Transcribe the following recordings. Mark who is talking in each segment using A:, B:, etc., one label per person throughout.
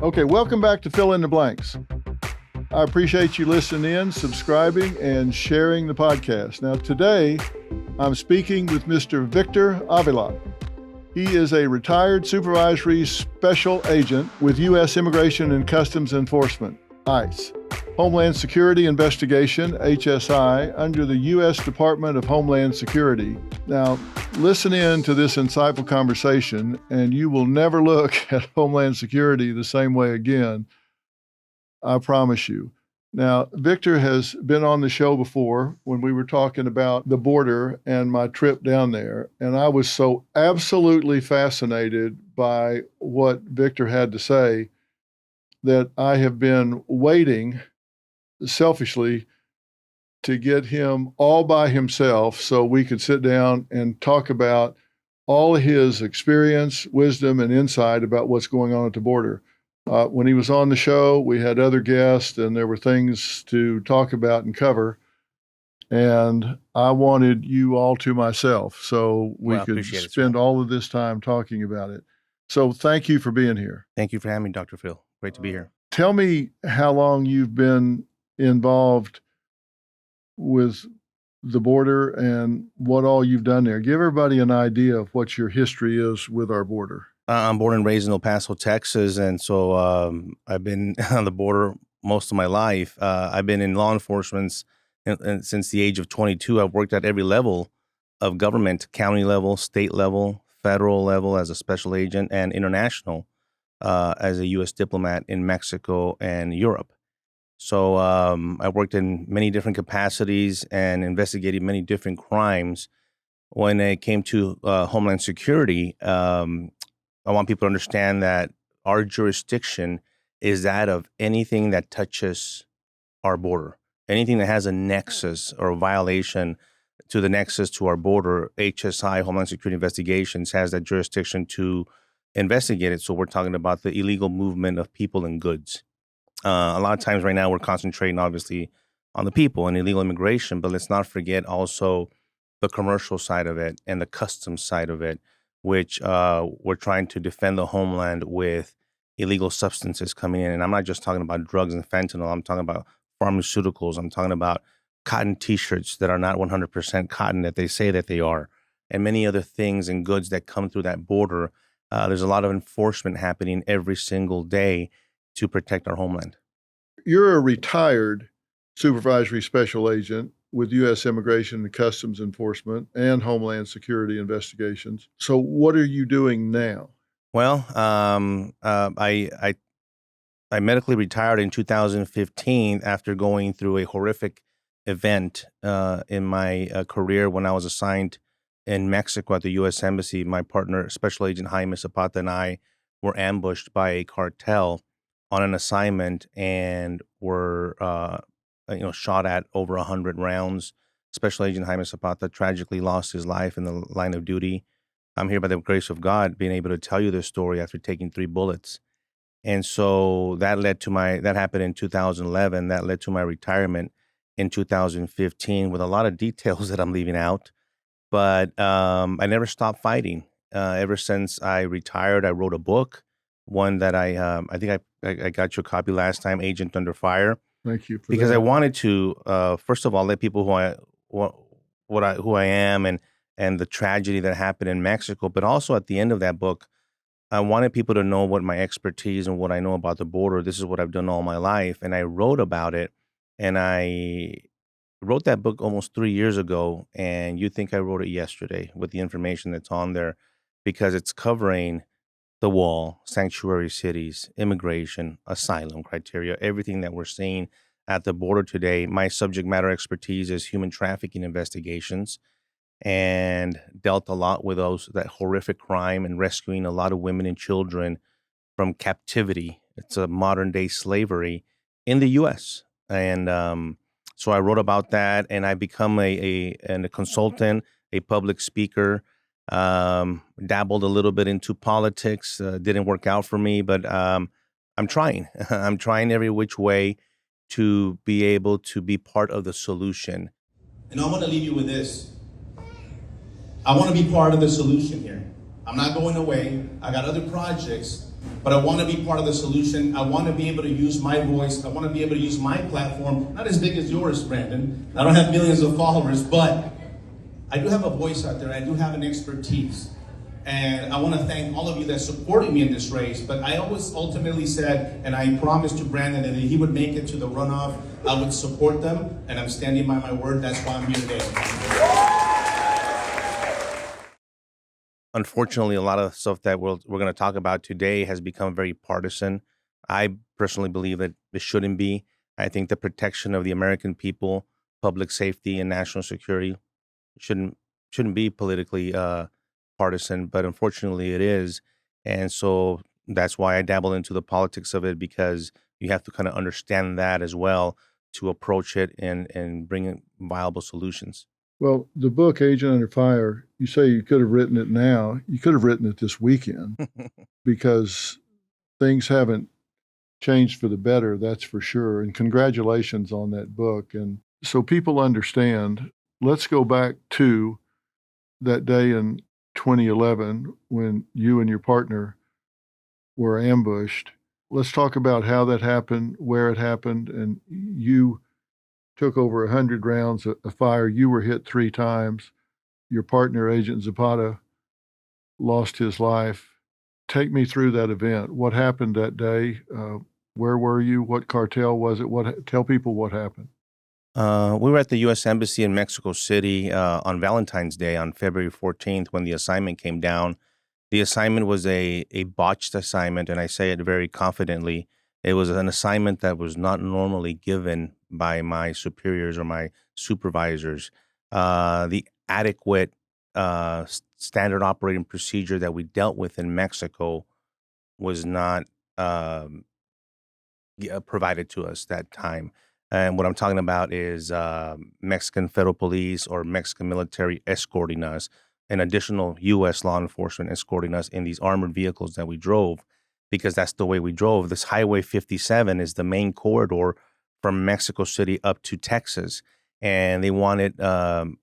A: Okay, welcome back to Fill in the Blanks. I appreciate you listening in, subscribing, and sharing the podcast. Now, today, I'm speaking with Mr. Victor Avila. He is a retired supervisory special agent with U.S. Immigration and Customs Enforcement, ICE, Homeland Security Investigation, HSI, under the U.S. Department of Homeland Security. Now, listen in to this insightful conversation, and you will never look at Homeland Security the same way again. I promise you. Now, Victor has been on the show before when we were talking about the border and my trip down there. And I was so absolutely fascinated by what Victor had to say that I have been waiting selfishly to get him all by himself so we could sit down and talk about all of his experience, wisdom, and insight about what's going on at the border. When he was on the show, we had other guests and there were things to talk about and cover. And I wanted you all to myself so we could spend all of this time talking about it. So thank you for being here.
B: Thank you for having me, Dr. Phil. Great to be here.
A: Tell me how long you've been involved with the border and what all you've done there. Give everybody an idea of what your history is with our border.
B: I'm born and raised in El Paso, Texas, and so I've been on the border most of my life. I've been in law enforcement and since the age of 22. I've worked at every level of government, county level, state level, federal level as a special agent, and international as a U.S. diplomat in Mexico and Europe. So I worked in many different capacities and investigated many different crimes. When it came to Homeland Security, I want people to understand that our jurisdiction is that of anything that touches our border. Anything that has a nexus or a violation to the nexus to our border, HSI, Homeland Security Investigations, has that jurisdiction to investigate it. So we're talking about the illegal movement of people and goods. A lot of times right now we're concentrating obviously on the people and illegal immigration, but let's not forget also the commercial side of it and the customs side of it, which we're trying to defend the homeland with illegal substances coming in. And I'm not just talking about drugs and fentanyl. I'm talking about pharmaceuticals. I'm talking about cotton T-shirts that are not 100% cotton that they say that they are, and many other things and goods that come through that border. There's a lot of enforcement happening every single day to protect our homeland.
A: You're a retired supervisory special agent with U.S. Immigration and Customs Enforcement and Homeland Security Investigations. So what are you doing now?
B: Well, I medically retired in 2015 after going through a horrific event in my career when I was assigned in Mexico at the U.S. Embassy. My partner, Special Agent Jaime Zapata, and I were ambushed by a cartel on an assignment and were shot at over 100 rounds. Special Agent Jaime Zapata tragically lost his life in the line of duty. I'm here by the grace of God being able to tell you this story after taking 3 bullets. And so that happened in 2011. That led to my retirement in 2015 with a lot of details that I'm leaving out. But I never stopped fighting. Ever since I retired, I wrote a book, one that I think I got you a copy last time, Agent Under Fire.
A: Thank you.
B: Because I wanted to, first of all, let people who I am and the tragedy that happened in Mexico. But also at the end of that book, I wanted people to know what my expertise and what I know about the border. This is what I've done all my life. And I wrote about it. And I wrote that book almost 3 years ago. And you think I wrote it yesterday with the information that's on there, because it's covering the wall, sanctuary cities, immigration, asylum criteria, everything that we're seeing at the border today. My subject matter expertise is human trafficking investigations, and dealt a lot with that horrific crime and rescuing a lot of women and children from captivity. It's a modern day slavery in the U.S. And so I wrote about that, and I become a consultant, a public speaker. Dabbled a little bit into politics. Didn't work out for me, but I'm trying. I'm trying every which way to be able to be part of the solution.
C: And I want to leave you with this. I want to be part of the solution here. I'm not going away. I got other projects, but I want to be part of the solution. I want to be able to use my voice. I want to be able to use my platform, not as big as yours, Brandon. I don't have millions of followers, but I do have a voice out there. I do have an expertise. And I want to thank all of you that supported me in this race. But I always ultimately said, and I promised to Brandon that if he would make it to the runoff, I would support them. And I'm standing by my word. That's why I'm here today.
B: Unfortunately, a lot of stuff that we're going to talk about today has become very partisan. I personally believe that it shouldn't be. I think the protection of the American people, public safety, and national security shouldn't be politically partisan, but unfortunately it is. And so that's why I dabble into the politics of it, because you have to kind of understand that as well to approach it and bring in viable solutions.
A: Well, the book, Agent Under Fire, you say you could have written it now. You could have written it this weekend because things haven't changed for the better, that's for sure. And congratulations on that book. And so people understand, let's go back to that day in 2011 when you and your partner were ambushed. Let's talk about how that happened, where it happened, and you took over 100 rounds of fire. You were hit 3 times. Your partner, Agent Zapata, lost his life. Take me through that event. What happened that day? Where were you? What cartel was it? Tell people what happened.
B: We were at the U.S. Embassy in Mexico City on Valentine's Day on February 14th when the assignment came down. The assignment was a botched assignment, and I say it very confidently. It was an assignment that was not normally given by my superiors or my supervisors. The adequate standard operating procedure that we dealt with in Mexico was not provided to us that time. And what I'm talking about is Mexican federal police or Mexican military escorting us, and additional U.S. law enforcement escorting us in these armored vehicles that we drove, because that's the way we drove. This Highway 57 is the main corridor from Mexico City up to Texas. And they wanted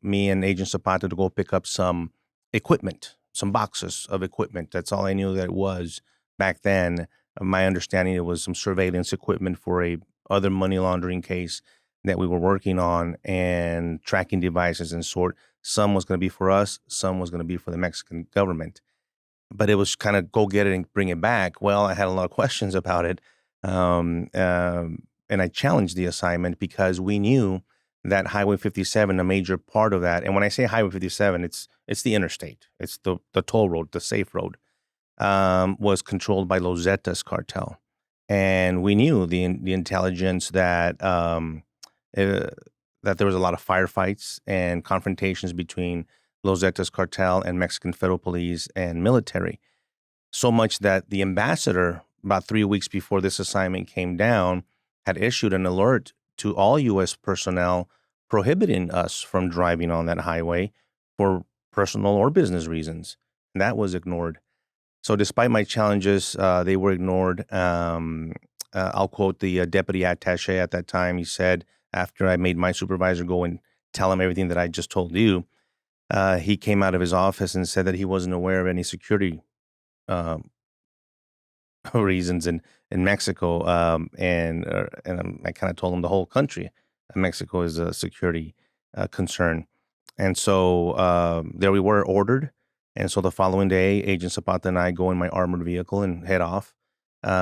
B: me and Agent Zapata to go pick up some equipment, some boxes of equipment. That's all I knew that it was back then. My understanding, it was some surveillance equipment for a other money laundering case that we were working on, and tracking devices and sort. Some was going to be for us, some was going to be for the Mexican government. But it was kind of go get it and bring it back. Well, I had a lot of questions about it. And I challenged the assignment because we knew that Highway 57, a major part of that, and when I say Highway 57, it's the interstate. It's the toll road, the safe road, was controlled by Los Zetas cartel. And we knew the intelligence that that there was a lot of firefights and confrontations between Los Zetas cartel and Mexican federal police and military. So much that the ambassador, about 3 weeks before this assignment came down, had issued an alert to all U.S. personnel prohibiting us from driving on that highway for personal or business reasons. And that was ignored. So despite my challenges, they were ignored. I'll quote the deputy attaché at that time. He said, after I made my supervisor go and tell him everything that I just told you, he came out of his office and said that he wasn't aware of any security reasons in Mexico. And I kind of told him the whole country, Mexico is a security concern. And so there we were, ordered. And so the following day, Agent Zapata and I go in my armored vehicle and head off.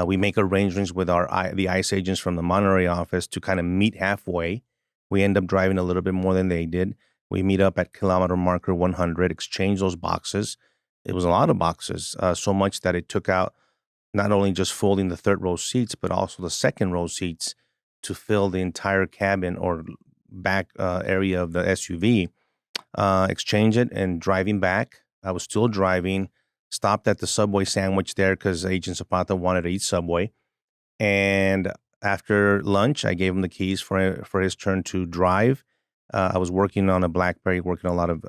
B: We make arrangements with the ICE agents from the Monterey office to kind of meet halfway. We end up driving a little bit more than they did. We meet up at kilometer marker 100, exchange those boxes. It was a lot of boxes, so much that it took out not only just folding the third row seats, but also the second row seats to fill the entire cabin or back area of the SUV. Exchange it, and driving back, I was still driving, stopped at the Subway sandwich there because Agent Zapata wanted to eat Subway. And after lunch, I gave him the keys for his turn to drive. I was working on a BlackBerry, working a lot of,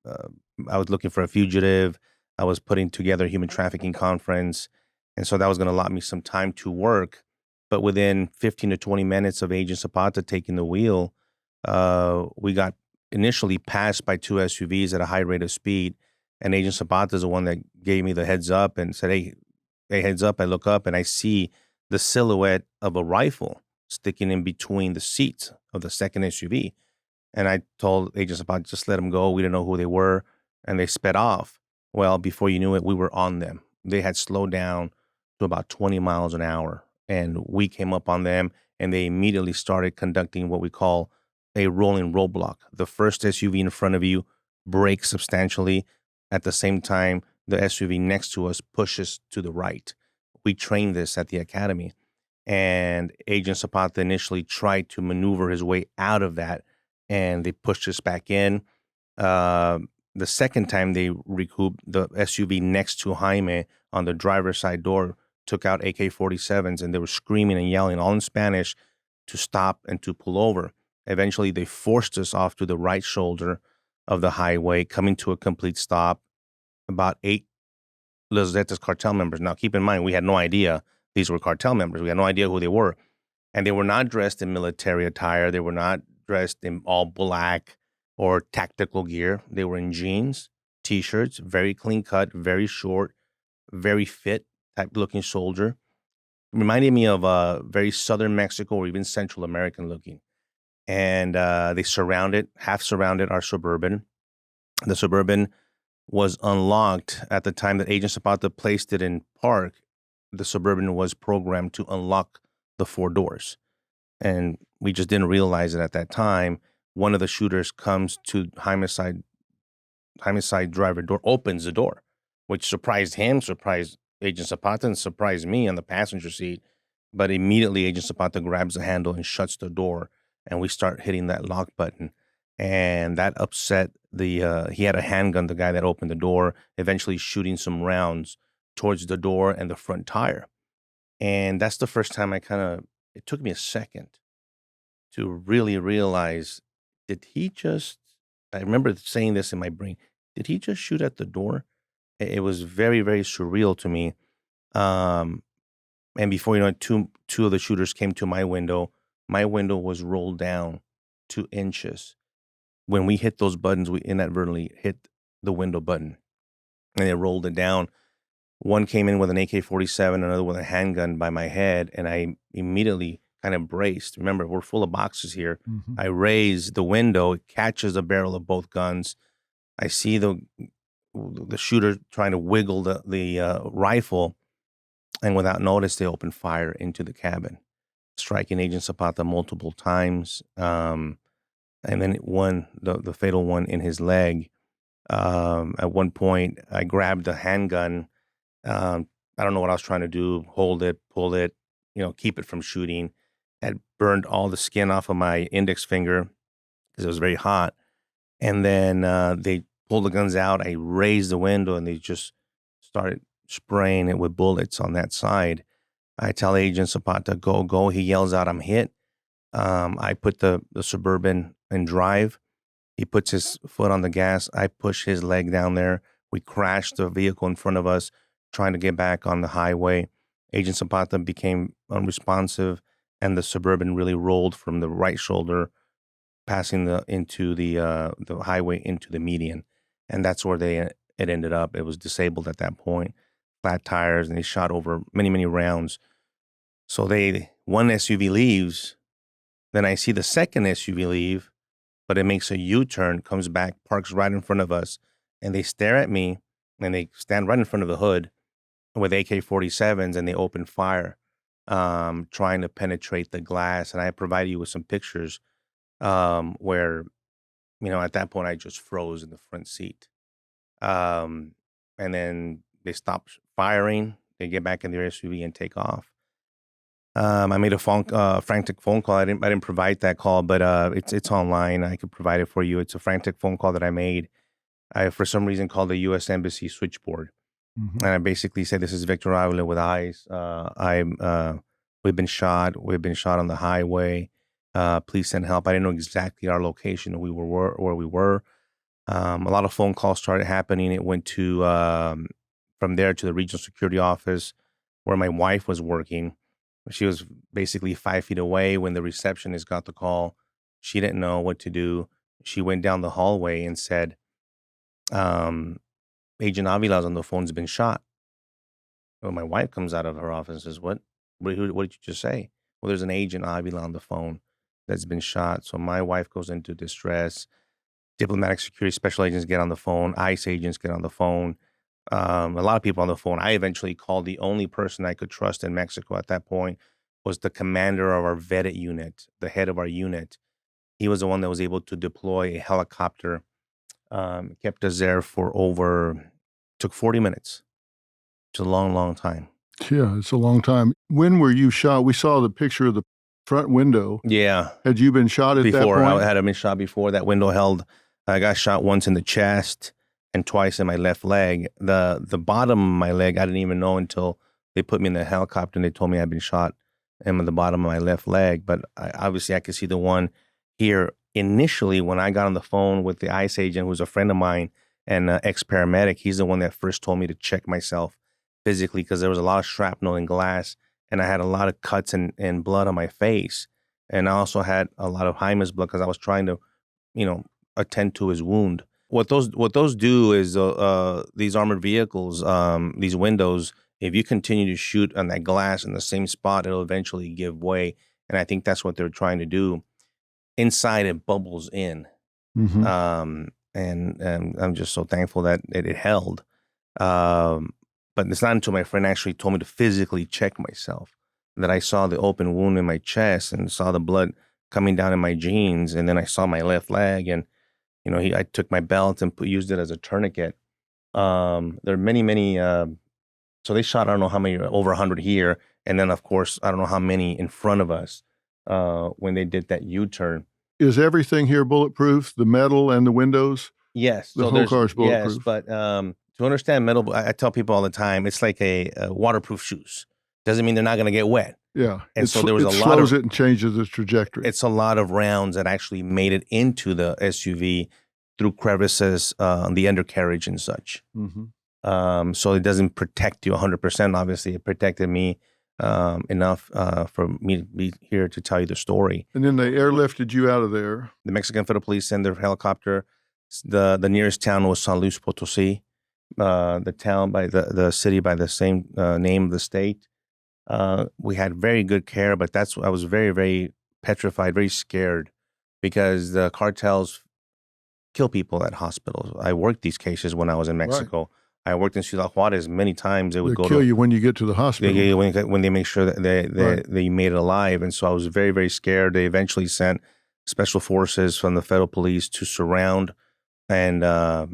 B: I was looking for a fugitive. I was putting together a human trafficking conference. And so that was going to allot me some time to work. But within 15 to 20 minutes of Agent Zapata taking the wheel, we got initially passed by 2 SUVs at a high rate of speed. And Agent Zapata is the one that gave me the heads up and said, hey, hey, heads up. I look up and I see the silhouette of a rifle sticking in between the seats of the second SUV. And I told agents about just let them go. We didn't know who they were, and they sped off. Well, before you knew it, we were on them. They had slowed down to about 20 miles an hour, and we came up on them, and they immediately started conducting what we call a rolling roadblock. The first SUV in front of you brakes substantially. At the same time, the SUV next to us pushes to the right. We trained this at the academy, and Agent Zapata initially tried to maneuver his way out of that, and they pushed us back in. Uh, the second time they recouped, the SUV next to Jaime on the driver's side door took out AK-47s, and they were screaming and yelling all in Spanish to stop and to pull over. Eventually, they forced us off to the right shoulder of the highway, coming to a complete stop. About 8 Los Zetas cartel members. Now, keep in mind, we had no idea these were cartel members. We had no idea who they were. And they were not dressed in military attire. They were not dressed in all black or tactical gear. They were in jeans, T-shirts, very clean cut, very short, very fit type looking soldier. Reminded me of very southern Mexico or even Central American looking. And they half surrounded our Suburban. The Suburban was unlocked at the time that Agent Zapata placed it in park. The Suburban was programmed to unlock the 4 doors. And we just didn't realize it at that time. One of the shooters comes to Jaime's side driver door, opens the door, which surprised him, surprised Agent Zapata, and surprised me on the passenger seat. But immediately Agent Zapata grabs the handle and shuts the door, and we start hitting that lock button. And that upset he had a handgun, the guy that opened the door, eventually shooting some rounds towards the door and the front tire. And that's the first time it took me a second to really realize, I remember saying this in my brain, did he just shoot at the door? It was very, very surreal to me. And before you know it, two of the shooters came to my window. My window was rolled down 2 inches. When we hit those buttons, we inadvertently hit the window button, and they rolled it down. One came in with an AK-47, another with a handgun by my head, and I immediately kind of braced. Remember, we're full of boxes here.
A: Mm-hmm.
B: I raise the window, it catches the barrel of both guns. I see the shooter trying to wiggle the rifle, and without notice, they open fire into the cabin, striking Agent Zapata multiple times. And then the fatal one in his leg. At one point, I grabbed the handgun. I don't know what I was trying to do, hold it, pull it, keep it from shooting. Had burned all the skin off of my index finger because it was very hot. And then they pulled the guns out. I raised the window, and they just started spraying it with bullets on that side. I tell Agent Zapata, go, go. He yells out, I'm hit. I put the Suburban in drive. He puts his foot on the gas. I push his leg down there. We crashed the vehicle in front of us, trying to get back on the highway. Agent Zapata became unresponsive, and the Suburban really rolled from the right shoulder, passing into the highway into the median, and that's where it ended up. It was disabled at that point, flat tires, and they shot over many, many rounds. So one SUV leaves. Then I see the second SUV leave, but it makes a U-turn, comes back, parks right in front of us, and they stare at me, and they stand right in front of the hood with AK-47s, and they open fire, trying to penetrate the glass. And I provided you with some pictures where, at that point I just froze in the front seat. And then they stop firing. They get back in their SUV and take off. I made a frantic phone call. I didn't provide that call, but it's online. I could provide it for you. It's a frantic phone call that I made. I, for some reason, called the U.S. Embassy switchboard,
A: Mm-hmm.
B: and I basically said, "This is Victor Avila with eyes. We've been shot. We've been shot on the highway. Please send help." I didn't know exactly our location. Where we were. A lot of phone calls started happening. It went to from there to the regional security office where my wife was working. She was basically 5 feet away when the receptionist got the call. She didn't know what to do. She went down the hallway and said, Agent Avila's on the phone's been shot. Well, my wife comes out of her office and says, what did you just say? Well, there's an agent Avila on the phone that's been shot. So my wife goes into distress. Diplomatic security special agents get on the phone. ICE agents get on the phone. A lot of people on the phone. I eventually called the only person I could trust in Mexico at that point was the commander of our vetted unit, the head of our unit. He was the one that was able to deploy a helicopter. Kept us there for took 40 minutes. It's a long, long time.
A: Yeah, it's a long time. When were you shot? We saw the picture of the front window.
B: Yeah.
A: Had you been shot at that
B: Before,
A: point?
B: I had been shot before. That window held. I got shot once in the chest and twice in my left leg. The bottom of my leg, I didn't even know until they put me in the helicopter and they told me I'd been shot in the bottom of my left leg. But obviously I could see the one here. Initially, when I got on the phone with the ICE agent, who's a friend of mine and ex-paramedic, he's the one that first told me to check myself physically because there was a lot of shrapnel and glass, and I had a lot of cuts and blood on my face. And I also had a lot of Hymas blood because I was trying to, attend to his wound. What those do is these armored vehicles, these windows, if you continue to shoot on that glass in the same spot, it'll eventually give way. And I think that's what they're trying to do. Inside, it bubbles in.
A: Mm-hmm.
B: And I'm just so thankful that it held. But it's not until my friend actually told me to physically check myself that I saw the open wound in my chest and saw the blood coming down in my jeans. And then I saw my left leg, and I took my belt and used it as a tourniquet. There are many. So they shot, I don't know how many, over 100 here. And then, of course, I don't know how many in front of us when they did that U-turn.
A: Is everything here bulletproof? The metal and the windows?
B: Yes.
A: The whole car's bulletproof?
B: Yes, but to understand metal, I tell people all the time, it's like a waterproof shoes. Doesn't mean they're not going to get wet.
A: Yeah.
B: And so there was
A: it
B: a lot of
A: slows it and changes its trajectory.
B: It's a lot of rounds that actually made it into the SUV through crevices on the undercarriage and such.
A: Mm-hmm.
B: So it doesn't protect you 100%. Obviously, it protected me enough for me to be here to tell you the story.
A: And then they airlifted you out of there.
B: The Mexican Federal Police sent their helicopter. The nearest town was San Luis Potosí, the town by the city by the same name of the state. We had very good care, but I was very, very petrified, very scared because the cartels kill people at hospitals. I worked these cases when I was in Mexico. Right. I worked in Ciudad Juarez many times. They would
A: kill you when you get to the hospital.
B: When they make sure that they made it alive. And so I was very, very scared. They eventually sent special forces from the federal police to surround and that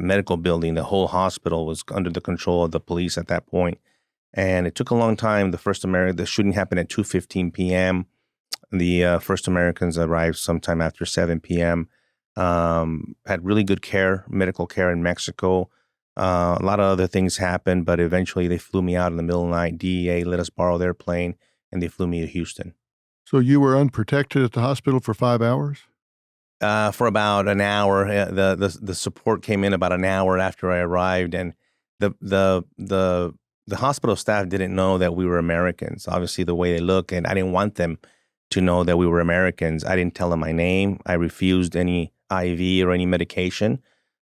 B: medical building. The whole hospital was under the control of the police at that point. And it took a long time. The shooting happened at 2:15 p.m. The first Americans arrived sometime after 7 p.m. Had really good care, medical care in Mexico. A lot of other things happened, but eventually they flew me out in the middle of the night. DEA let us borrow their plane, and they flew me to Houston.
A: So you were unprotected at the hospital for 5 hours?
B: For about an hour. The support came in about an hour after I arrived, and the hospital staff didn't know that we were Americans. Obviously, the way they look, and I didn't want them to know that we were Americans. I didn't tell them my name. I refused any IV or any medication.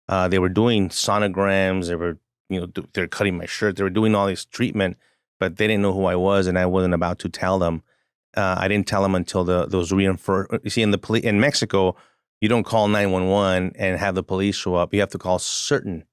B: They were doing sonograms. They were, they're cutting my shirt. They were doing all this treatment, but they didn't know who I was, and I wasn't about to tell them. I didn't tell them until those reinforced. You see, in Mexico, you don't call 911 and have the police show up. You have to call certain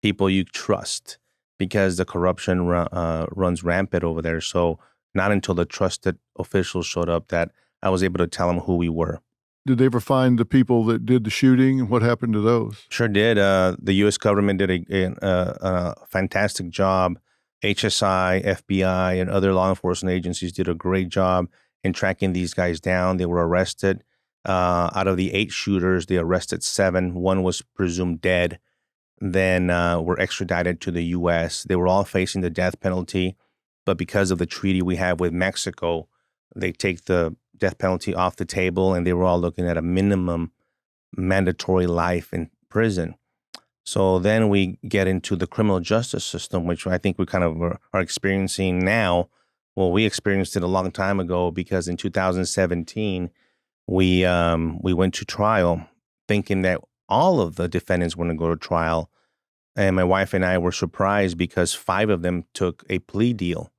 B: people you trust because the corruption runs rampant over there. So not until the trusted officials showed up that I was able to tell them who we were.
A: Did they ever find the people that did the shooting? What happened to those?
B: Sure did. The U.S. government did a fantastic job. HSI, FBI, and other law enforcement agencies did a great job in tracking these guys down. They were arrested. Out of the 8 shooters, they arrested 7. 1 was presumed dead. Then were extradited to the U.S. They were all facing the death penalty, but because of the treaty we have with Mexico, they take the death penalty off the table, and they were all looking at a minimum mandatory life in prison. So then we get into the criminal justice system, which I think we kind of are experiencing now. Well, we experienced it a long time ago because in 2017, we went to trial thinking that all of the defendants were going to go to trial. And my wife and I were surprised because 5 of them took a plea deal.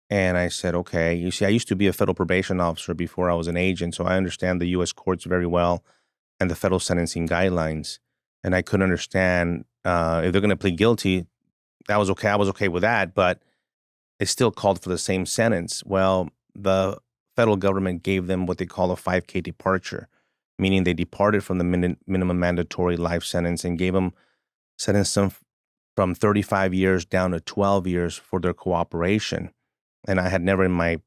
B: And I said, okay, you see, I used to be a federal probation officer before I was an agent, so I understand the U.S. courts very well and the federal sentencing guidelines. And I couldn't understand if they're going to plead guilty, that was okay. I was okay with that, but it still called for the same sentence. Well, the federal government gave them what they call a 5K departure, meaning they departed from the minimum mandatory life sentence and sentenced them from 35 years down to 12 years for their cooperation. And I had never in my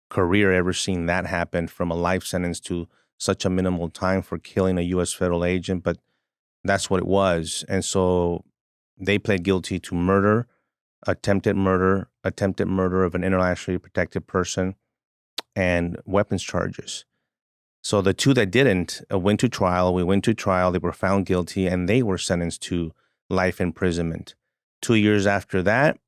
B: career ever seen that happen, from a life sentence to such a minimal time for killing a U.S. federal agent, but that's what it was. And so they pled guilty to murder, attempted murder of an internationally protected person, and weapons charges. So the 2 that didn't went to trial. We went to trial. They were found guilty, and they were sentenced to life imprisonment. 2 years after that,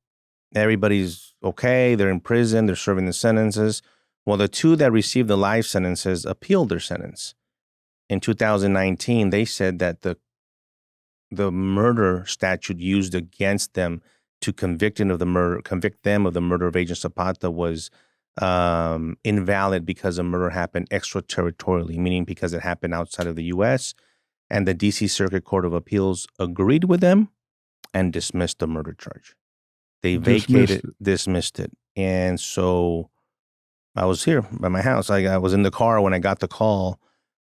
B: everybody's okay. They're in prison. They're serving the sentences. Well, the 2 that received the life sentences appealed their sentence. In 2019, they said that the murder statute used against them to convict them of the murder of Agent Zapata was invalid because the murder happened extraterritorially, meaning because it happened outside of the U.S. And the D.C. Circuit Court of Appeals agreed with them and dismissed the murder charge. They dismissed it. And so I was here by my house. I was in the car when I got the call,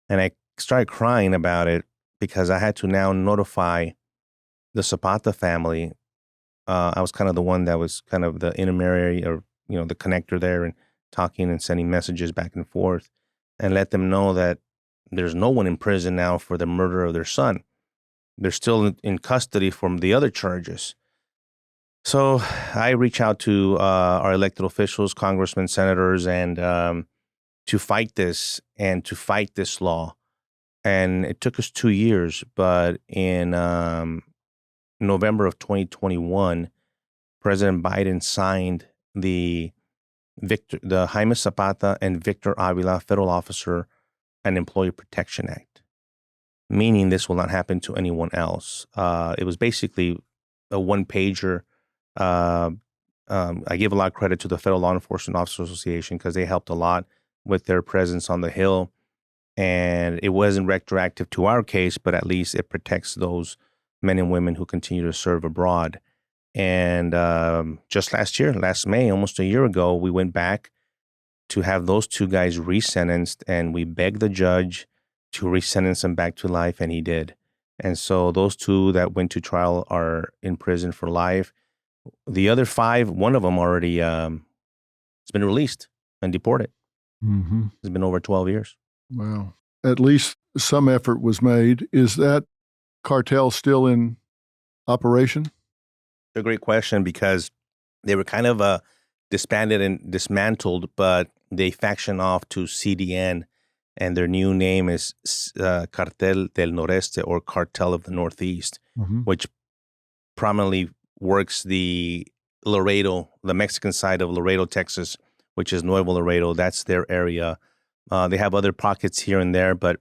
B: and I started crying about it because I had to now notify the Zapata family. I was kind of the one that was kind of the intermediary, or, the connector there, and talking and sending messages back and forth, and let them know that there's no one in prison now for the murder of their son. They're still in custody from the other charges. So I reach out to our elected officials, congressmen, senators, and to fight this law. And it took us 2 years, but in November of 2021, President Biden signed the Jaime Zapata and Victor Avila Federal Officer and Employee Protection Act, meaning this will not happen to anyone else. It was basically a one-pager. I give a lot of credit to the Federal Law Enforcement Officers Association because they helped a lot with their presence on the Hill. And it wasn't retroactive to our case, but at least it protects those men and women who continue to serve abroad. And just last May, almost a year ago, we went back to have those 2 guys resentenced, and we begged the judge to resentence them back to life, and he did. And so those 2 that went to trial are in prison for life. The other 5, one of them already has been released and deported.
A: Mm-hmm.
B: It's been over 12 years.
A: Wow. At least some effort was made. Is that cartel still in operation?
B: It's a great question, because they were kind of disbanded and dismantled, but they faction off to CDN, and their new name is Cartel del Noreste, or Cartel of the Northeast, which prominently works the Mexican side of Laredo, Texas, which is Nuevo Laredo. That's their area. They have other pockets here and there, but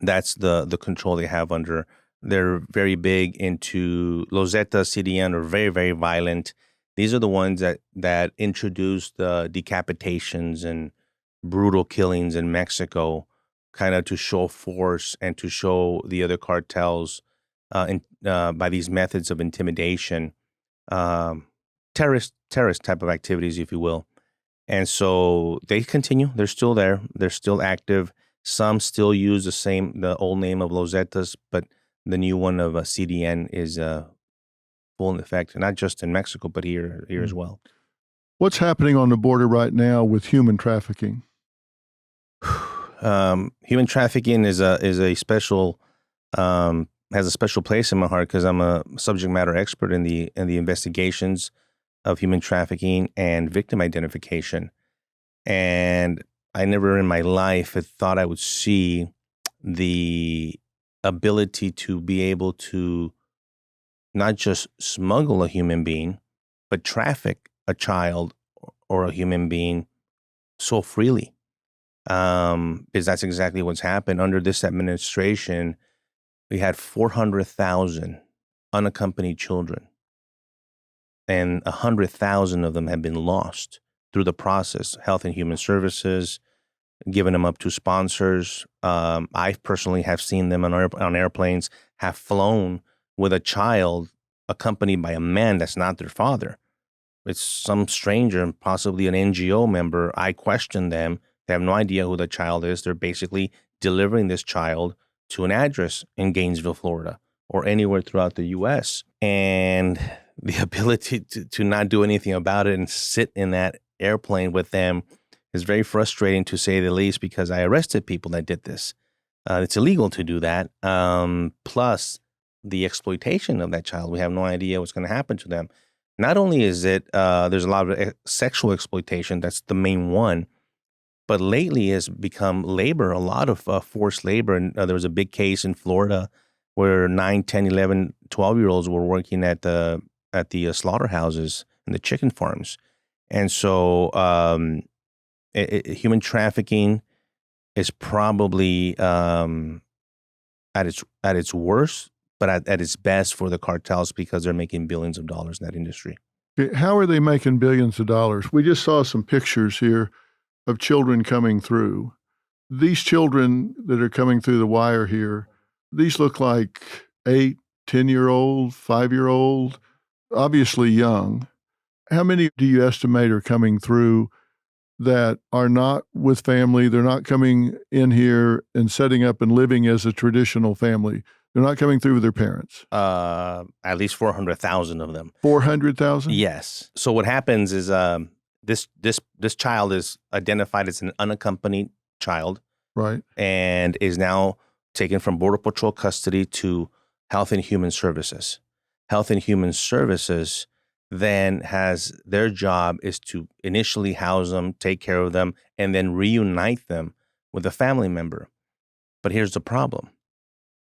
B: that's the control they have under. They're very big into Los Zetas. CDN are very, very violent. These are the ones that introduced decapitations and brutal killings in Mexico, kind of to show force and to show the other cartels by these methods of intimidation, terrorist type of activities, if you will. And so they continue. They're still there. They're still active. Some still use the old name of Los Zetas, but the new one of CDN is full in effect, not just in Mexico, but here as well.
A: What's happening on the border right now with human trafficking?
B: Human trafficking is a special has a special place in my heart, because I'm a subject matter expert in the investigations of human trafficking and victim identification. And I never in my life had thought I would see the ability to be able to not just smuggle a human being, but traffic a child or a human being so freely. Because that's exactly what's happened under this administration. We had 400,000 unaccompanied children, and 100,000 of them have been lost through the process. Health and Human Services giving them up to sponsors. I personally have seen them on airplanes, have flown with a child accompanied by a man that's not their father. It's some stranger, possibly an NGO member. I question them. They have no idea who the child is. They're basically delivering this child to an address in Gainesville, Florida, or anywhere throughout the U.S. And the ability to not do anything about it and sit in that airplane with them is very frustrating, to say the least, because I arrested people that did this. It's illegal to do that. Plus the exploitation of that child. We have no idea what's going to happen to them. Not only is it, there's a lot of sexual exploitation, that's the main one, but lately has become labor, a lot of forced labor. And there was a big case in Florida where 9, 10, 11, 12-year-olds were working at the slaughterhouses and the chicken farms. And so human trafficking is probably at its worst, but at its best for the cartels, because they're making billions of dollars in that industry.
A: Okay, how are they making billions of dollars? We just saw some pictures here of children coming through. These children that are coming through the wire here, these look like 8, 10-year-old, 5-year-old, obviously young. How many do you estimate are coming through that are not with family? They're not coming in here and setting up and living as a traditional family. They're not coming through with their parents.
B: At least 400,000 of them.
A: 400,000?
B: Yes. So what happens is this child is identified as an unaccompanied child,
A: right,
B: and is now taken from Border Patrol custody to Health and Human Services. Health and Human Services then has their job is to initially house them, take care of them, and then reunite them with a family member. But here's the problem.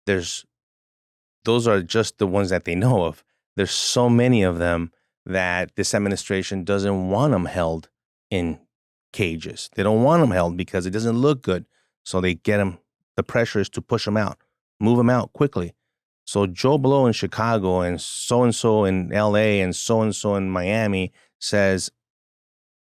B: Those are just the ones that they know of. There's so many of them that this administration doesn't want them held in cages. They don't want them held because it doesn't look good. So they get them. The pressure is to push them out, move them out quickly. So Joe Blow in Chicago and so in LA and so in Miami says,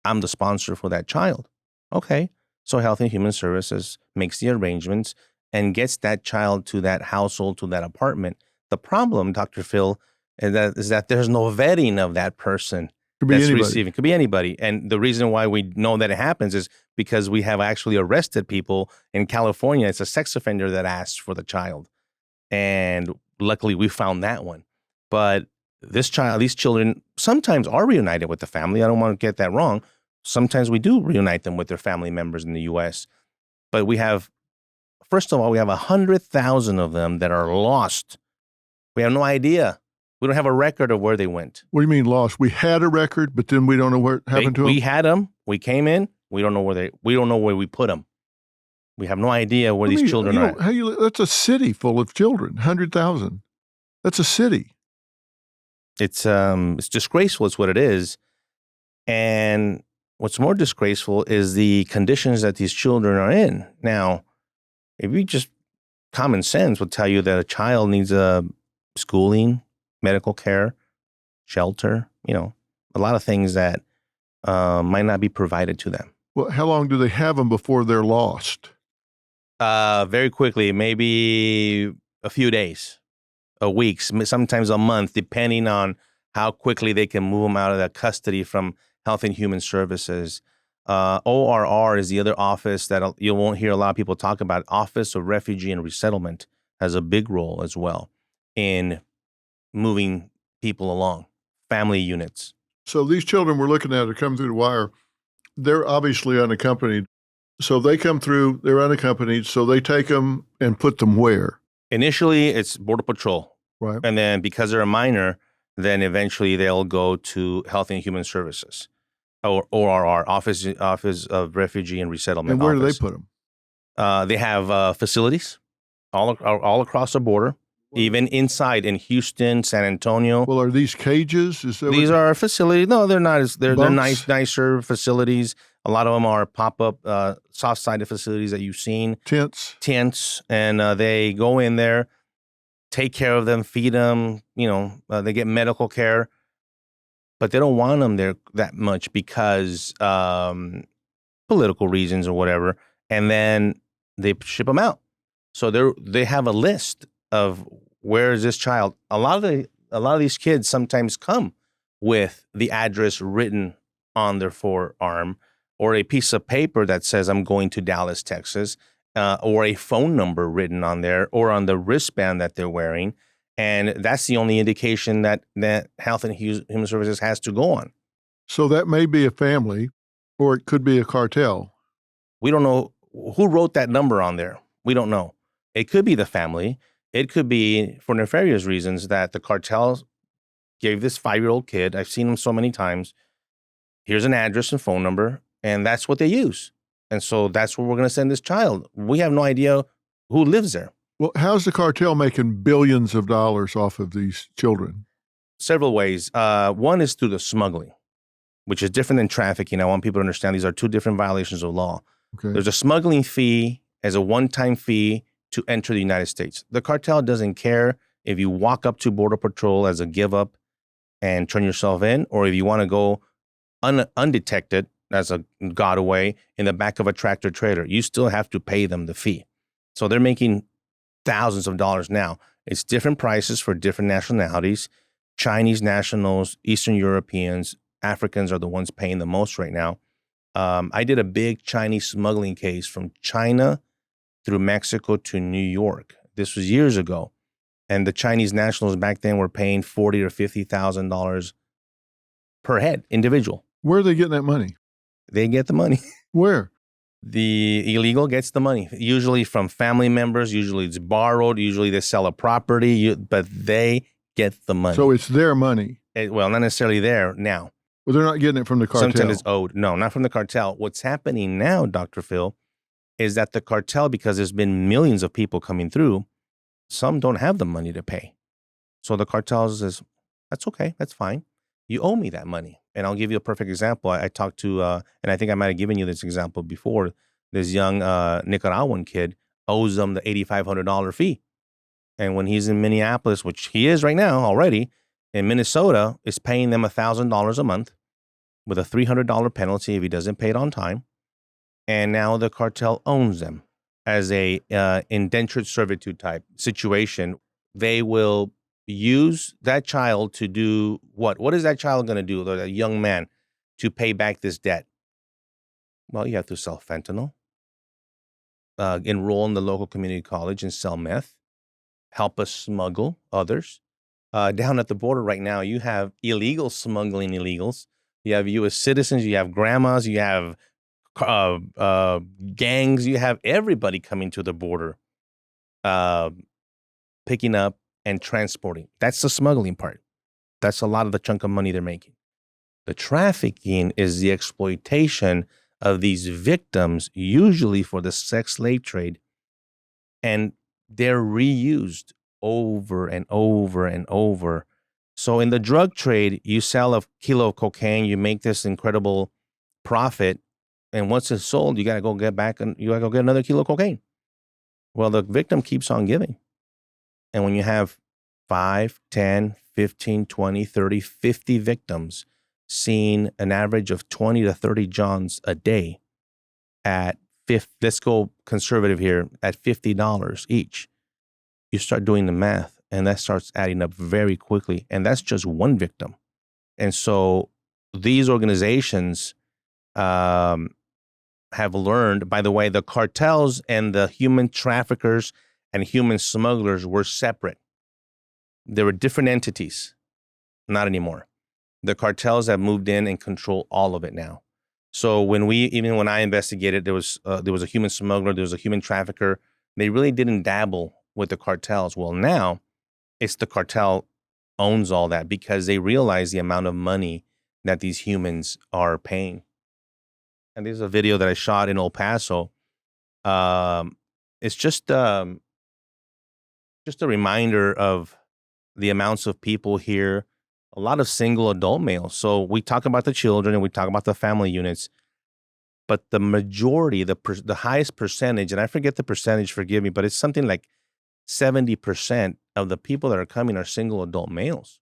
B: I'm the sponsor for that child. Okay. So Health and Human Services makes the arrangements and gets that child to that household, to that apartment. The problem, Dr. Phil, is that there's no vetting of that person.
A: Could be anybody.
B: Receiving. Could be anybody. And the reason why we know that it happens is because we have actually arrested people in California. It's a sex offender that asked for the child. And luckily we found that one. But these children sometimes are reunited with the family. I don't want to get that wrong. Sometimes we do reunite them with their family members in the U.S. But first of all, we have 100,000 of them that are lost. We have no idea. We don't have a record of where they went.
A: What do you mean lost? We had a record, but then we don't know where it happened to them?
B: We had them. We came in. We don't know where we put them. We have no idea where these children are.
A: That's a city full of children, 100,000. That's a city.
B: It's disgraceful. It's what it is. And what's more disgraceful is the conditions that these children are in. Now, if you just common sense would tell you that a child needs schooling, medical care, shelter, a lot of things that might not be provided to them.
A: Well, how long do they have them before they're lost?
B: Very quickly, maybe a few days, a week, sometimes a month, depending on how quickly they can move them out of the custody from Health and Human Services. ORR is the other office that you won't hear a lot of people talk about. Office of Refugee and Resettlement has a big role as well in moving people along, family units.
A: So these children we're looking at are coming through the wire. They're obviously unaccompanied. So they come through, they're unaccompanied, so they take them and put them where?
B: Initially, it's Border Patrol.
A: Right.
B: And then because they're a minor, then eventually they'll go to Health and Human Services, or ORR, Office of Refugee and Resettlement.
A: And where do they put them?
B: They have facilities all across the border, even inside in Houston, San Antonio.
A: Well, are these cages?
B: These are facilities. No, they're not. They're nicer facilities. A lot of them are pop-up, soft-sided facilities that you've seen.
A: Tents.
B: And they go in there, take care of them, feed them, they get medical care, but they don't want them there that much because political reasons or whatever, and then they ship them out. So they have a list of where is this child. A lot of these kids sometimes come with the address written on their forearm, or a piece of paper that says I'm going to Dallas, Texas, or a phone number written on there, or on the wristband that they're wearing. And that's the only indication that Health and Human Services has to go on.
A: So that may be a family, or it could be a cartel.
B: We don't know who wrote that number on there. We don't know. It could be the family. It could be for nefarious reasons that the cartel gave this 5-year-old kid, I've seen him so many times, here's an address and phone number, and that's what they use. And so that's where we're going to send this child. We have no idea who lives there.
A: Well, how's the cartel making billions of dollars off of these children?
B: Several ways. One is through the smuggling, which is different than trafficking. I want people to understand these are two different violations of law.
A: Okay.
B: There's a smuggling fee as a one-time fee to enter the United States. The cartel doesn't care if you walk up to Border Patrol as a give up and turn yourself in, or if you want to go undetected as a got away in the back of a tractor trailer. You still have to pay them the fee. So they're making thousands of dollars now. It's different prices for different nationalities. Chinese nationals, Eastern Europeans, Africans are the ones paying the most right now. I did a big Chinese smuggling case from China through Mexico to New York. This was years ago. And the Chinese nationals back then were paying $40,000 or $50,000 per head, individual.
A: Where are they getting that money?
B: They get the money.
A: Where?
B: The illegal gets the money, usually from family members. Usually it's borrowed. Usually they sell a property, but they get the money.
A: So it's their money.
B: Well, not necessarily there now.
A: Well, they're not getting it from the cartel.
B: Sometimes it's owed. No, not from the cartel. What's happening now, Dr. Phil, is that the cartel, because there's been millions of people coming through, some don't have the money to pay. So the cartel says, that's okay. That's fine. You owe me that money. And I'll give you a perfect example. I talked to, and I think I might have given you this example before, this young Nicaraguan kid owes them the $8,500 fee. And when he's in Minneapolis, which he is right now already, in Minnesota, is paying them $1,000 a month with a $300 penalty if he doesn't pay it on time. And now the cartel owns them as a indentured servitude type situation. They will use that child to do what? What is that child going to do, the young man, to pay back this debt? Well, you have to sell fentanyl, enroll in the local community college and sell meth, help us smuggle others. Down at the border right now, you have illegal smuggling illegals. You have U.S. citizens, you have grandmas, you have gangs, you have everybody coming to the border, picking up and transporting. That's the smuggling part. That's a lot of the chunk of money they're making. The trafficking is the exploitation of these victims, usually for the sex slave trade, and they're reused over and over and over. So in the drug trade, you sell a kilo of cocaine, you make this incredible profit, and once it's sold, you got to go get back and you got to go get another kilo of cocaine. Well, the victim keeps on giving. And when you have 5, 10, 15, 20, 30, 50 victims seeing an average of 20 to 30 Johns a day at let's go conservative here, at $50 each, you start doing the math and that starts adding up very quickly. And that's just one victim. And so these organizations have learned, by the way, the cartels and the human traffickers and human smugglers were separate. They were different entities. Not anymore. The cartels have moved in and control all of it now. So even when I investigated, there was a human smuggler, there was a human trafficker. They really didn't dabble with the cartels. Well, now it's the cartel owns all that because they realize the amount of money that these humans are paying. And there's a video that I shot in El Paso. It's just a reminder of the amounts of people here, a lot of single adult males. So we talk about the children and we talk about the family units, but the majority, the highest percentage, and I forget the percentage, forgive me, but it's something like 70% of the people that are coming are single adult males.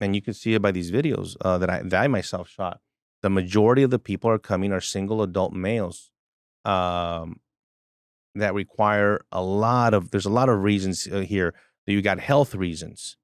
B: And you can see it by these videos that I myself shot. The majority of the people are coming are single adult males um, that require there's a lot of reasons here. You got health reasons,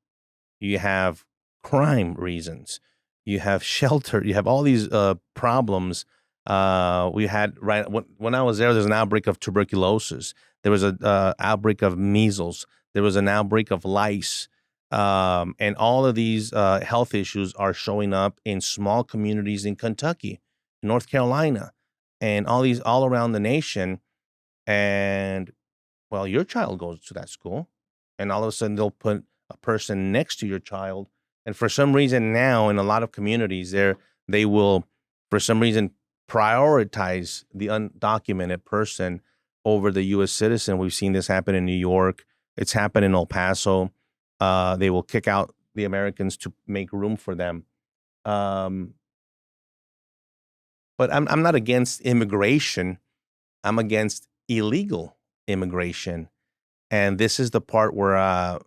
B: you have crime reasons, you have shelter, you have all these problems. We had when I was there's an outbreak of tuberculosis. There was a outbreak of measles. There was an outbreak of lice. And all of these health issues are showing up in small communities in Kentucky, North Carolina, and all around the nation. And well, your child goes to that school, and all of a sudden they'll put a person next to your child. And for some reason now, in a lot of communities, they will, for some reason, prioritize the undocumented person over the U.S. citizen. We've seen this happen in New York. It's happened in El Paso. They will kick out the Americans to make room for them. But I'm not against immigration. I'm against illegal immigration. And this is the part where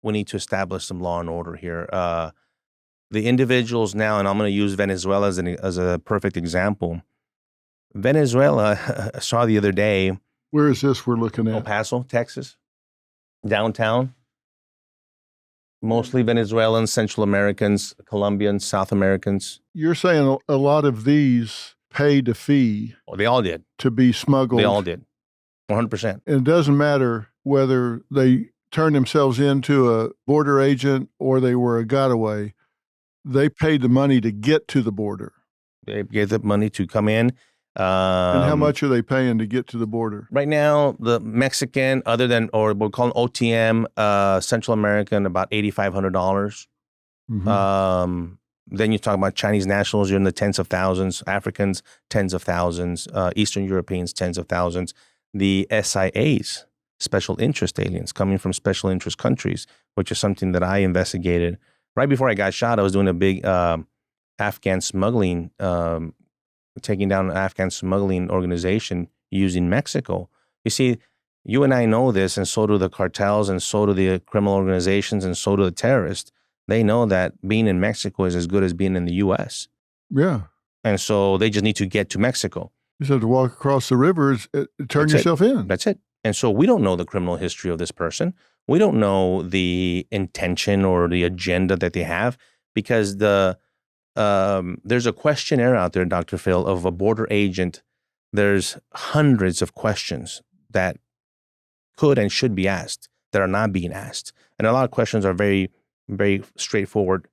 B: we need to establish some law and order here. The individuals now, and I'm going to use Venezuela as a perfect example. Venezuela, I saw the other day.
A: Where is this we're looking
B: El
A: at?
B: Paso, Texas, downtown. Mostly Venezuelans, Central Americans, Colombians, South Americans.
A: You're saying a lot of these paid a fee
B: Oh, they all did.
A: to be smuggled.
B: They all did. 100%.
A: And it doesn't matter whether they turned themselves into a border agent or they were a getaway. They paid the money to get to the border.
B: They gave the money to come in.
A: And how much are they paying to get to the border?
B: Right now, the Mexican, or we'll call it OTM, Central American, about $8,500.
A: Mm-hmm.
B: Then you talk about Chinese nationals, you're in the tens of thousands. Africans, tens of thousands. Eastern Europeans, tens of thousands. The SIAs, special interest aliens, coming from special interest countries, which is something that I investigated. Right before I got shot, I was doing a big Afghan smuggling, taking down an Afghan smuggling organization using Mexico. You see, you and I know this, and so do the cartels, and so do the criminal organizations, and so do the terrorists. They know that being in Mexico is as good as being in the U.S.
A: Yeah.
B: And so they just need to get to Mexico.
A: You just have to walk across the river, turn yourself in.
B: That's it. And so we don't know the criminal history of this person. We don't know the intention or the agenda that they have, because there's a questionnaire out there, Dr. Phil, of a border agent. There's hundreds of questions that could and should be asked that are not being asked. And a lot of questions are very, very straightforward.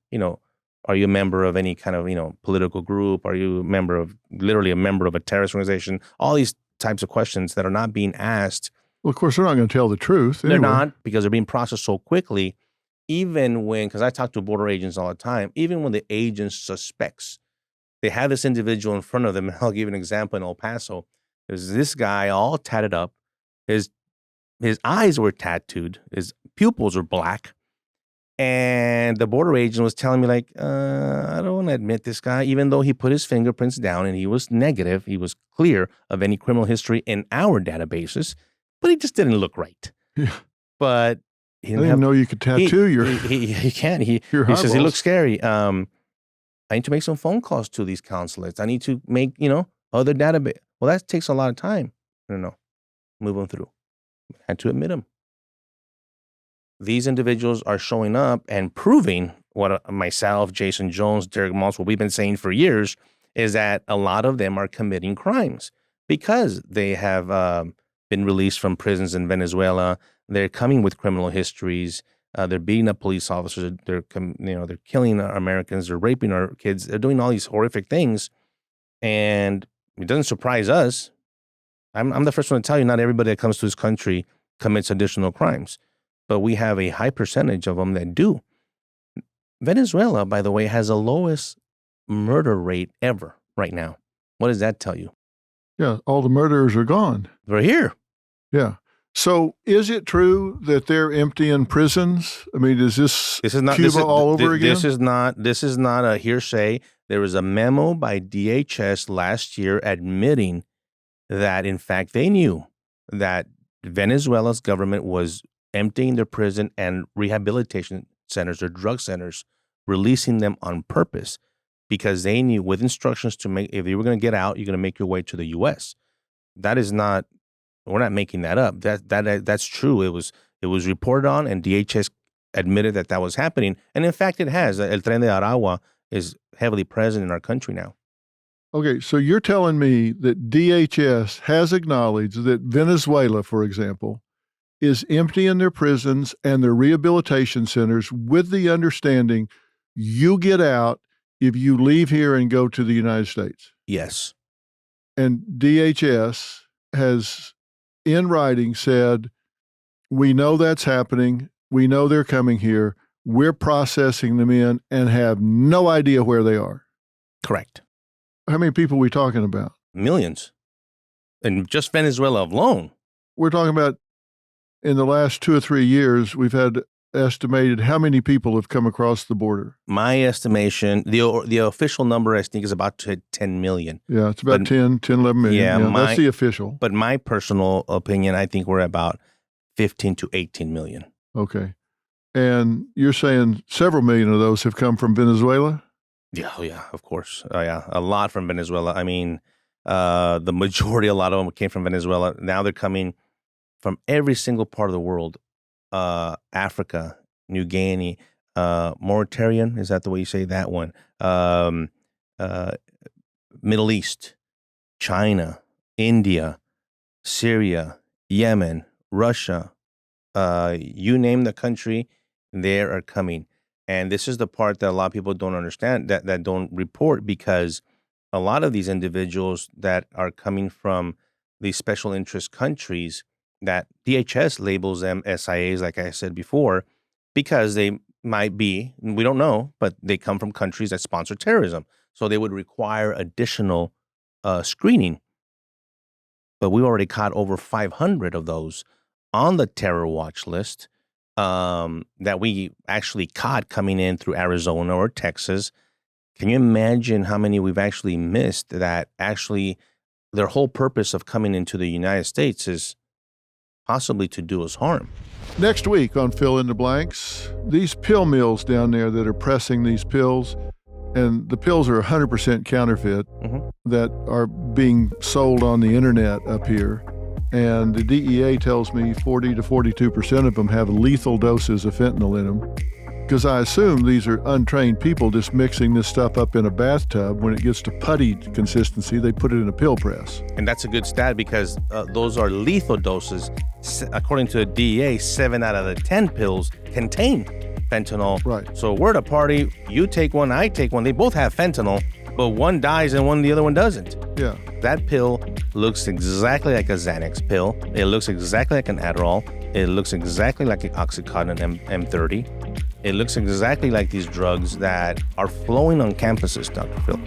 B: Are you a member of any kind of, political group? Are you literally a member of a terrorist organization? All these types of questions that are not being asked.
A: Well, of course, they're not going to tell the truth. Anyway.
B: They're not, because they're being processed so quickly. Even when, because I talk to border agents all the time, even when the agent suspects, they have this individual in front of them. And I'll give you an example in El Paso. There's this guy all tatted up. His eyes were tattooed. His pupils were black. And the border agent was telling me, like, I don't want to admit this guy, even though he put his fingerprints down and he was negative, he was clear of any criminal history in our databases, but he just didn't look right.
A: Yeah.
B: But
A: I didn't even know you could tattoo your
B: he can't. He says he looks scary. I need to make some phone calls to these consulates. I need to make, other database. Well, that takes a lot of time. No. Move them through. I had to admit them. These individuals are showing up and proving what myself, Jason Jones, Derek Moss, what we've been saying for years, is that a lot of them are committing crimes because they have been released from prisons in Venezuela. They're coming with criminal histories. They're beating up police officers. They're killing our Americans. They're raping our kids. They're doing all these horrific things, and it doesn't surprise us. I'm the first one to tell you, not everybody that comes to this country commits additional crimes, but we have a high percentage of them that do. Venezuela, by the way, has the lowest murder rate ever right now. What does that tell you?
A: Yeah, all the murderers are gone.
B: They're here.
A: Yeah. So is it true that they're emptying prisons? I mean, is this Cuba all over again?
B: This is not a hearsay. There was a memo by DHS last year admitting that, in fact, they knew that Venezuela's government was emptying their prison and rehabilitation centers or drug centers, releasing them on purpose because they knew with instructions to make, if you were going to get out, you're going to make your way to the U.S. That is not, we're not making that up. That's true. It was reported on, and DHS admitted that was happening. And in fact, it has. El Tren de Aragua is heavily present in our country now.
A: Okay, so you're telling me that DHS has acknowledged that Venezuela, for example, is emptying their prisons and their rehabilitation centers with the understanding you get out if you leave here and go to the United States.
B: Yes.
A: And DHS has, in writing, said, we know that's happening. We know they're coming here. We're processing them in and have no idea where they are.
B: Correct.
A: How many people are we talking about?
B: Millions. And just Venezuela alone.
A: We're talking about in the last 2 or 3 years, we've had estimated how many people have come across the border.
B: My estimation, the official number, I think, is about 10 million.
A: Yeah, it's about 10, 11 million.
B: Yeah,
A: that's the official.
B: But my personal opinion, I think we're about 15 to 18 million.
A: Okay. And you're saying several million of those have come from Venezuela?
B: Yeah, of course. Yeah, a lot from Venezuela. I mean, the majority, a lot of them came from Venezuela. Now they're coming from every single part of the world. Africa, New Guinea, Mauritanian, is that the way you say that one? Middle East, China, India, Syria, Yemen, Russia, you name the country, they are coming. And this is the part that a lot of people don't understand, that don't report, because a lot of these individuals that are coming from these special interest countries, that DHS labels them SIAs, like I said before, because they might be, we don't know, but they come from countries that sponsor terrorism. So they would require additional screening. But we already caught over 500 of those on the terror watch list that we actually caught coming in through Arizona or Texas. Can you imagine how many we've actually missed that actually their whole purpose of coming into the United States is possibly to do us harm?
A: Next week on Fill in the Blanks, these pill mills down there that are pressing these pills, and the pills are 100% counterfeit, that are being sold on the internet up here. And the DEA tells me 40 to 42% of them have lethal doses of fentanyl in them. Because I assume these are untrained people just mixing this stuff up in a bathtub. When it gets to putty consistency, they put it in a pill press.
B: And that's a good stat, because those are lethal doses. According to the DEA, 7 out of the 10 pills contain fentanyl.
A: Right.
B: So we're at a party, you take one, I take one. They both have fentanyl, but one dies and the other one doesn't.
A: Yeah.
B: That pill looks exactly like a Xanax pill. It looks exactly like an Adderall. It looks exactly like an Oxycontin M30. It looks exactly like these drugs that are flowing on campuses, Dr. Phil.